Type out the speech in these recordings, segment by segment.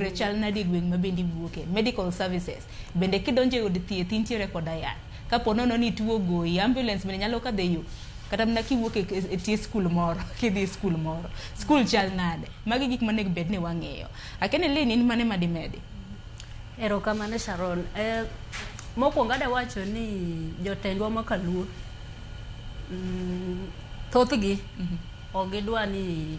yore chal nade gweng ma bendi wuoke medical services bende kidonje od thieth intiere koda yath kapo nono ni tuo goyi ambulance bende nyalo kadhe yo kata mna kiwuok e tie skul moro kidhi skul moro skul chal nade magi gik manego bed ni wang'eyo akene leni in mane madimedi. Erokamano Sharon. Mokwongo ade wacho ni jotendwa makaluo thothgi ok gidwa ni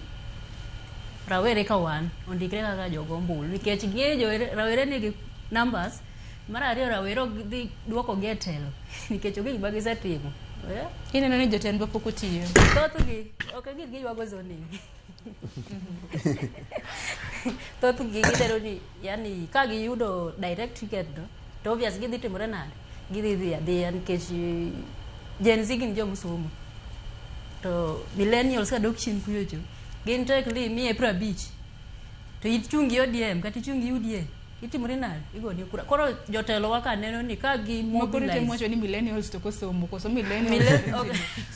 rawere ka wan ondikre kaka jogo ombulu nikech ging'eyo rawere nigi numbers. Mar ariyo rawere ok dhi duokogi e telo nikech onge gima gisetimo. Ineno ni jotendwa pok otiyo. Thothgi ok gin giywago zoning. Thothgi gidero ni yani ka giyudo direct ticket no to obvious gidhi timore nade gidhi dhi adhiya nikech Gen Z gin jomosomo to millennials ka dok chien kuyocho gin tekli miye 50 to ichungi ODM kata ichungi UDA itimore nade igoni kura. Koro jotelo waka neno ni ka gi mobilize mocho ni millennials to kosomo koso millennials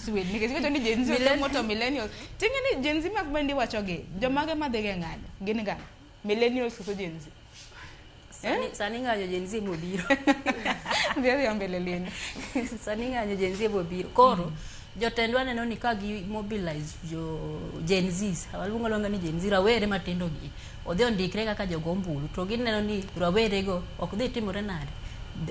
sweet nikech kocho ni Gen Z osomo to millennials tinge ni Gen Z mak bendi wachogi jomage madhige ng'anyo gin ga millennials koso Gen Z. Sani ng'anyo Gen Z mobiro. Dhia mbele leni. Sani ng'anyo Gen Z mobiro. Koro jotendwa neno ni ka gi mobilize jo Gen Z waluongo longa ni Gen Z rawere matindo gi odhi ondikre kaka jogo ombulu to gineno ni rawere go ok dhi timore nade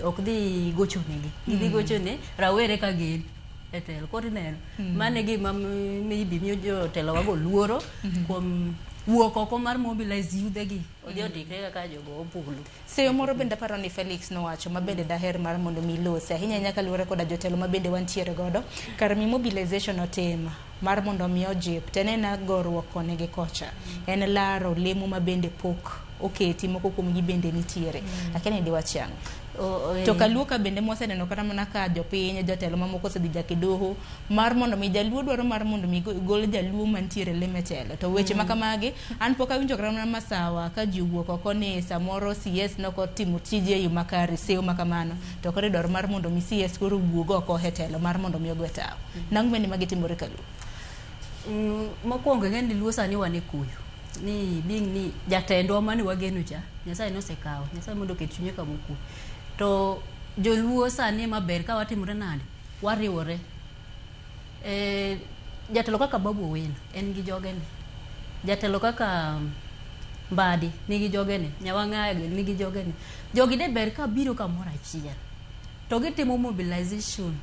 ok dhi gocho negi gidhi gocho ne rawere ka gin e telo. Koro neno mane gima maybe miyo jotelo wago luoro kuom wuok oko mar mobilize youthegi odhi ondikre kaka jogo ombulu. Seyo moro bende paro ni Felix nowacho mabende daher mar mondo milose ahinya nyaka luore koda jotelo mabende wantiere godo kar mi mobilization otim mar mondo mi ojip tenena goruok konegi kocha en laro lemo mabende pok oketi moko kuom gi bende nitiere akene diwachang to kaluoka bende moseneno kata mana ka jopiny jotelo mamoko osedhi jakidoho mar mondo mi jaluo dwaro mar mondo mi gol jaluo mantiere lemetelo to weche makamagi an pok awinjo kata masawa ka ji wuok oko ni samoro CS noko timo tije yu makari seyo makamano to koridor mar mondo mi CS koro wuog oko hetelo mar mondo mi ogwe tao nang'o bende magitimore kaluo. Mokwongo ng'eni luo sani wane kuyo ni being ni jatendwa mane wageno cha Nyasaye nosekawo Nyasaye mondo oket chunye kama okuwe to joluo sani maber ka watimore nade wariwore. Jatelo kaka Babu Owino en gi jogene jatelo kaka Mbadi nigi jogene Nyawang'ayo nigi jogene jogi de ber ka biro kamoro achiel to gitimo mobilization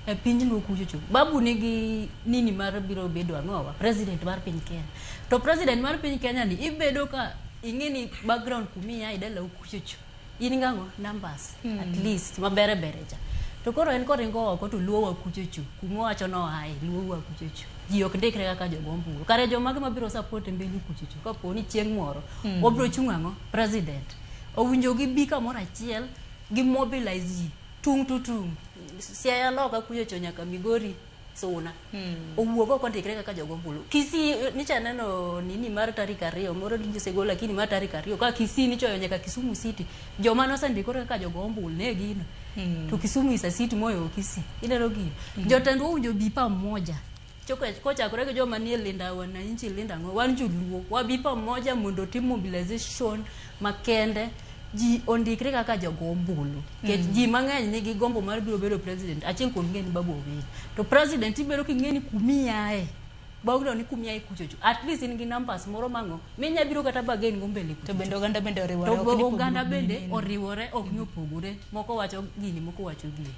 e piny no kuchocho. Babu nigi nini mar biro bedo ang'owa president mar piny Kenya to president mar piny Kenya ni ibedo ka ing'eni background kumia idala kuchocho in ng'ango numbers at least mabere bere cha to koro en koringo oko to luo wa kuchocho kumo wacho no ai luo wa kuchocho ji ok ndikre kaka jogo ombulu kare jomage mabiro support mbele kuchocho kapo ni chieng' moro obro chung' ang'o president owinjo gi bi kamoro achiel gi mobilize tung Siaya loka kuchocho nyaka Migori Suna owuogo oko ndikre kaka jogo ombulu. Kisii nicha neno nini mar tarik 2 moro dijosego lakini mar tarik 2 ka Kisii nichoyo nyaka Kisumu City joma nosendikore kaka jogo ombulu ne gino to Kisumu is a city moyo Kisii ineno gino jotendwa owinjo bi pamoja kochakore gi joma nie linda wananchi linda ng'o wan joluo wabi pamoja mondo tim mobilization makende ji ondikre kaka jogo ombulu ket ji mang'eny nigi gombo mar biro bedo president achiel kuom ng'eni Babu Owino to president ibero king'eni kumiae bagno ni kumiae kuchocho at least in gi numbers moro mang'o minya biro kata bagen go mbele to bende oganda bende oriwore to oganda bende oriwore ok nyopogore moko wacho gini moko wacho gini.